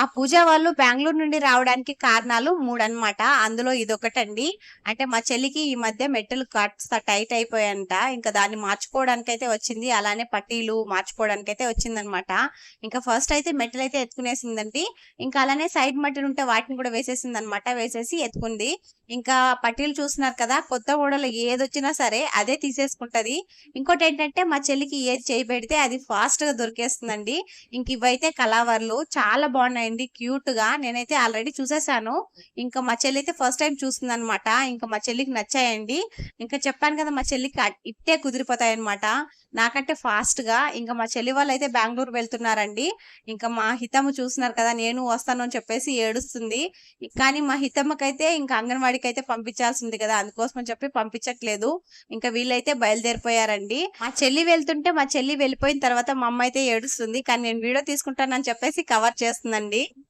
మా పూజ వాళ్ళు బెంగుళూరు నుండి రావడానికి కారణాలు 3 అన్నమాట. అందులో ఇదొకటండి. అంటే మా చెల్లికి ఈ మధ్య మెట్టలు కాస్త టైట్ అయిపోయాయంట. ఇంకా దాన్ని మార్చుకోవడానికైతే వచ్చింది. అలానే పట్టీలు మార్చుకోవడానికైతే వచ్చిందనమాట. ఇంకా ఫస్ట్ అయితే మెట్టలైతే ఎత్తుకునేసిందండి. ఇంకా అలానే సైడ్ మట్టెలుంటే వాటిని కూడా వేసేసిందనమాట. వేసేసి ఎత్తుకుంది. ఇంకా పట్టీలు చూస్తున్నారు కదా! కొత్త మోడల్ ఏదొచ్చినా సరే అదే తీసేసుకుంటది. ఇంకోటేంటంటే మా చెల్లికి ఏది చేయి పెడితే అది ఫాస్ట్‌గా దొరికేస్తుందండి. ఇంక ఇవైతే కలావర్లు చాలా బాగున్నాయండి క్యూట్‌గా. నేనైతే ఆల్రెడీ చూసేసాను. ఇంకా మా చెల్లయితే ఫస్ట్ టైమ్ చూస్తుందనమాట. ఇంకా మా చెల్లికి నచ్చాయండి. ఇంకా చెప్పాను కదా! మా చెల్లికి ఇట్టే కుదిరిపోతాయన్నమాట. నాకంటే ఫాస్ట్‌గా. ఇంకా మా చెల్లి వాళ్ళైతే బెంగుళూరు వెళ్తున్నారండి. ఇంకా మా హితమ్మ చూస్తున్నారు కదా! నేను వస్తాను అని చెప్పేసి ఏడుస్తుంది. కానీ మా హితమ్మకైతే ఇంకా అంగన్వాడికైతే పంపించాల్సింది కదా! అందుకోసం అని చెప్పి పంపించట్లేదు. ఇంకా వీళ్ళైతే బయలుదేరిపోయారండి. మా చెల్లి వెళ్తుంటే మా చెల్లి వెళ్ళిపోయిన తర్వాత మా అమ్మ అయితే ఏడుస్తుంది. కానీ నేను వీడియో తీసుకుంటానని చెప్పేసి కవర్ చేస్తుందండి.